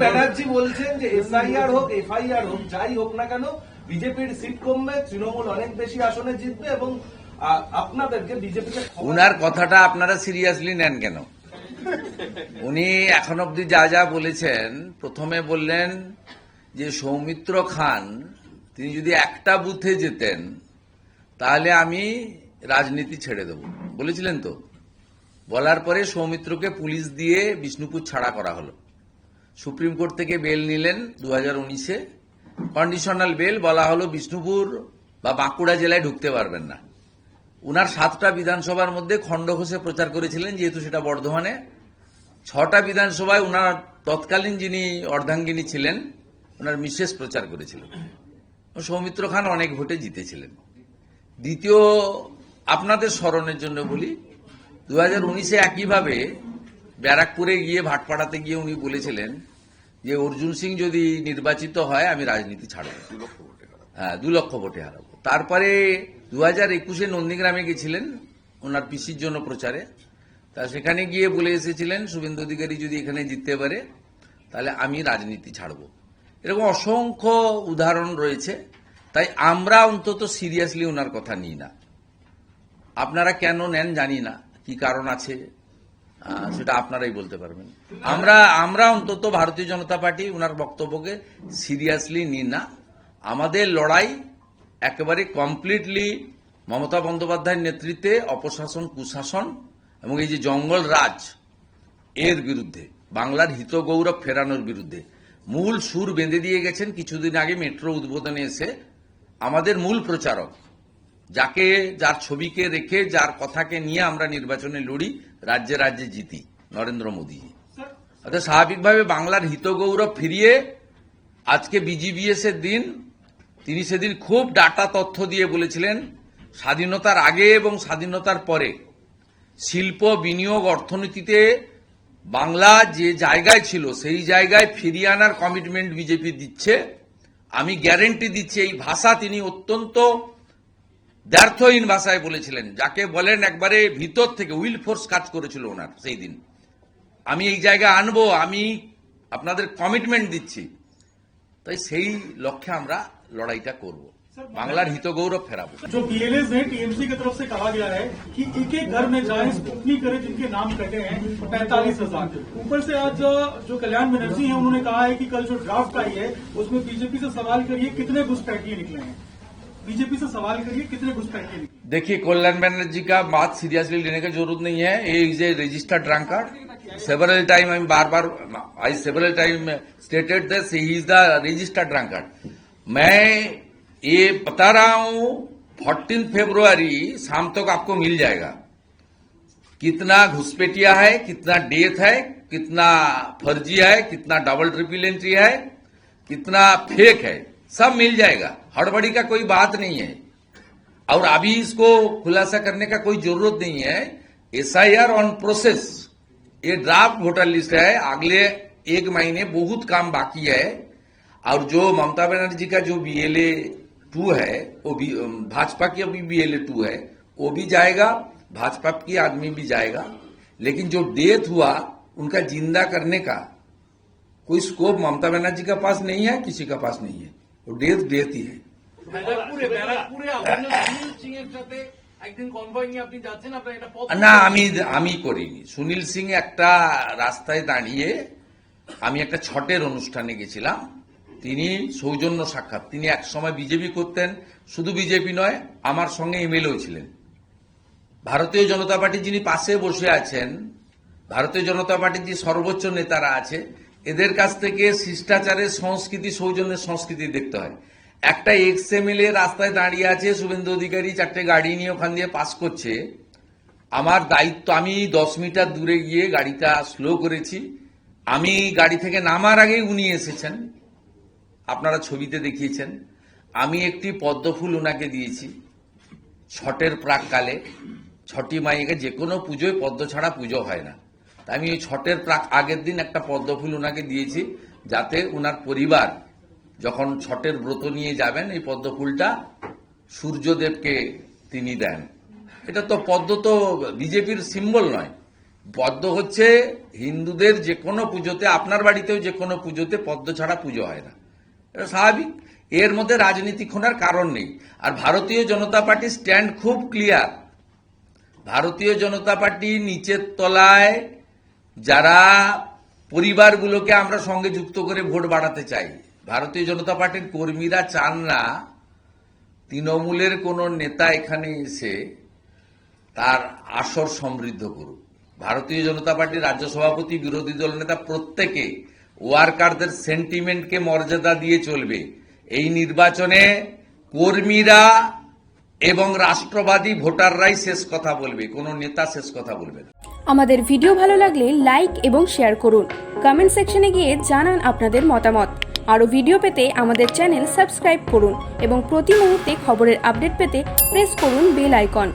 ব্যানার্জি বলছেন যে এসআইআর হোক এফআইআর হোক যাই হোক না কেন বিজেপির সিট কমবে, তৃণমূল অনেক বেশি আসনে জিতবে এবং আপনাদেরকে বিজেপিকে। উনার কথাটা আপনারা সিরিয়াসলি নেন কেন? উনি এখন অব্দি যা যা বলেছেন, প্রথমে বললেন যে সৌমিত্র খান তিনি যদি একটা বুথে যেতেন তাহলে আমি রাজনীতি ছেড়ে দেব বলেছিলেন তো। বলার পরে সৌমিত্রকে পুলিশ দিয়ে বিষ্ণুপুর ছাড়া করা হলো। সুপ্রিম কোর্ট থেকে বেল নিলেন 2019-এ, কন্ডিশনাল বেল, বলা হলো বিষ্ণুপুর বা বাঁকুড়া জেলায় ঢুকতে পারবেন না। উনার 7টা বিধানসভার মধ্যে খণ্ডঘোষে প্রচার করেছিলেন, যেহেতু সেটা বর্ধমানে। 6টা বিধানসভায় উনার তৎকালীন যিনি অর্ধাঙ্গিনী ছিলেন উনার মিসেস প্রচার করেছিলেন। সৌমিত্র খান অনেক ভোটে জিতেছিলেন। দ্বিতীয়, আপনাদের স্মরণের জন্য বলি, 2019-এ একইভাবে ব্যারাকপুরে গিয়ে ভাটপাড়াতে গিয়ে উনি বলেছিলেন যে অর্জুন সিং যদি নির্বাচিত হয় আমি রাজনীতি ছাড়ব, 2 লক্ষ ভোটে হারাবো। তারপরে 2021-এ নন্দীগ্রামে গেছিলেন ওনার পিসির জন্য প্রচারে। তা সেখানে গিয়ে বলে এসেছিলেন শুভেন্দু অধিকারী যদি এখানে জিততে পারে তাহলে আমি রাজনীতি ছাড়ব। এরকম অসংখ্য উদাহরণ রয়েছে। তাই আমরা অন্তত সিরিয়াসলি ওনার কথা নিই না। আপনারা কেন নেন জানি না, কি কারণ আছে সেটা আপনারাই বলতে পারবেন। আমরা অন্তত ভারতীয় জনতা পার্টি ওনার বক্তব্যকে সিরিয়াসলি নিই না। আমাদের লড়াই একেবারে কমপ্লিটলি মমতা বন্দ্যোপাধ্যায়ের নেতৃত্বে অপশাসন, কুশাসন এবং এই যে জঙ্গল রাজ, এর বিরুদ্ধে, বাংলার হিত গৌরব ফেরানোর বিরুদ্ধে। মূল সুর বেঁধে দিয়ে গেছেন কিছুদিন আগে মেট্রো উদ্বোধনে এসে আমাদের মূল প্রচারক, যার ছবিকে রেখে, যার কথাকে নিয়ে আমরা নির্বাচনে লড়ি, রাজ্যে রাজ্যে জিতি, নরেন্দ্র মোদী। অর্থাৎ স্বাভাবিকভাবে বাংলার হিত গৌরব ফিরিয়ে আজকে বিজিবিএস এর দিন, তিনি সেদিন খুব ডাটা তথ্য দিয়ে বলেছিলেন স্বাধীনতার আগে এবং স্বাধীনতার পরে শিল্প, বিনিয়োগ, অর্থনীতিতে বাংলা যে জায়গায় ছিল সেই জায়গায় ফিরিয়ে আনার কমিটমেন্ট বিজেপি দিচ্ছে। আমি গ্যারেন্টি দিচ্ছি। এই ভাষা তিনি অত্যন্ত দ্ব্যর্থহীন ভাষায় বলেছিলেন, যাকে বলেন একবারে ভিতর থেকে উইল ফোর্স কাজ করেছিল ওনার সেই দিন। আমি এই জায়গায় আনবো, আমি আপনাদের কমিটমেন্ট দিচ্ছি। তাই সেই লক্ষ্যে আমরা লড়াইটা করব, বাংলার হিত গৌরব ফেরাবো। जो बीएलएस है टीएमसी की तरफ से कहा गया है कि एक एक घर में जाए, स्क्रूटनी करे जिनके नाम कटे हैं 45,000। ऊपर से आज जो कल्याण बनर्जी हैं उन्होंने कहा है कि कल जो ड्राफ्ट आई है उसमें बीजेपी से सवाल करिए कितने घुसपैठिए निकले हैं। बीजेपी से सवाल करिए कितने घुसपैठिए निकले। देखिए, कल्याण बनर्जी का बात सीरियसली लेने की जरूरत नहीं है। ये is a registered drunkard. Several time I several time stated that he is the registered drunkard. मैं ये बता रहा हूं 14 फरवरी शाम तक आपको मिल जाएगा कितना घुसपैठिया है, कितना डेथ है, कितना फर्जी है, कितना डबल ट्रिपल एंट्री है, कितना फेक है, सब मिल जाएगा। हड़बड़ी का कोई बात नहीं है और अभी इसको खुलासा करने का कोई जरूरत नहीं है। एसआईआर ऑन प्रोसेस, ये ड्राफ्ट वोटर लिस्ट है। अगले 1 महीने बहुत काम बाकी है। और जो ममता बनर्जी का जो BLA 2 है, वो भी भाजपा की अभी BLA 2 है, वो भी जाएगा, भाजपा की आदमी भी जाएगा। लेकिन जो डेथ हुआ उनका जिंदा करने का कोई स्कोप ममता बनर्जी का पास नहीं है, किसी का पास नहीं है। वो डेथ ही है। না, আমি করিনি। সুনীল সিং একটা রাস্তায় দাঁড়িয়ে আমি একটা ছটের অনুষ্ঠানে গেছিলাম। তিনি সৌজন্য সাক্ষাৎ, তিনি একসময় বিজেপি করতেন, শুধু বিজেপি নয়, আমার সঙ্গে এমএলএও ছিলেন। ভারতীয় জনতা পার্টি যিনি পাশে বসে আছেন, ভারতীয় জনতা পার্টির যে সর্বোচ্চ নেতারা আছে, এদের কাছ থেকে শিষ্টাচারের সংস্কৃতি, সৌজন্যের সংস্কৃতি দেখতে হয়। একটা এক্সএমএলএ রাস্তায় দাঁড়িয়ে আছে, শুভেন্দু অধিকারী 4টে গাড়ি নিয়ে ওখান দিয়ে পাস করছে। আমার দায়িত্ব, আমি 10 মিটার দূরে গিয়ে গাড়িটা স্লো করেছি। আমি গাড়ি থেকে নামার আগেই উনি এসেছেন, আপনারা ছবিতে দেখিয়েছেন। আমি একটি পদ্মফুল ওনাকে দিয়েছি ছটের প্রাককালে। ছটি মাইকে যে কোনো পুজোয় পদ্ম ছাড়া পুজো হয় না। তাই আমি ওই ছটের আগের দিন একটা পদ্মফুল ওনাকে দিয়েছি, যাতে ওনার পরিবার যখন ছটের ব্রত নিয়ে যাবেন এই পদ্মফুলটা সূর্যদেবকে তিনি দেন। এটা তো পদ্ম তো বিজেপির সিম্বল নয়, পদ্ম হচ্ছে হিন্দুদের যে কোনো পুজোতে, আপনার বাড়িতেও যে কোনো পুজোতে পদ্ম ছাড়া পুজো হয় না, এটা স্বাভাবিক। এর মধ্যে রাজনীতি খোনার কারণ নেই। আর ভারতীয় জনতা পার্টির স্ট্যান্ড খুব ক্লিয়ার। ভারতীয় জনতা পার্টি নিচের তলায় যারা পরিবারগুলোকে আমরা সঙ্গে যুক্ত করে ভোট বাড়াতে চাই, ভারতীয় জনতা পার্টির কর্মীরা চান না তৃণমূলের কোনো নেতা এখানে এসে তার আসর সমৃদ্ধ করুক। ভারতীয় জনতা পার্টির রাজ্য সভাপতি, বিরোধী দল নেতা প্রত্যেকে ওয়ার্কারদের সেন্টিমেন্টকে মর্যাদা দিয়ে চলবে। এই নির্বাচনে কর্মীরা এবং রাষ্ট্রবাদী ভোটাররাই শেষ কথা বলবে, কোনো নেতা শেষ কথা বলবে না। আমাদের ভিডিও ভালো লাগলে লাইক এবং শেয়ার করুন। কমেন্ট সেকশনে গিয়ে জানান আপনাদের মতামত। আরও ভিডিও পেতে আমাদের চ্যানেল সাবস্ক্রাইব করুন এবং প্রতি মুহূর্তে খবরের আপডেট পেতে প্রেস করুন বেল আইকন।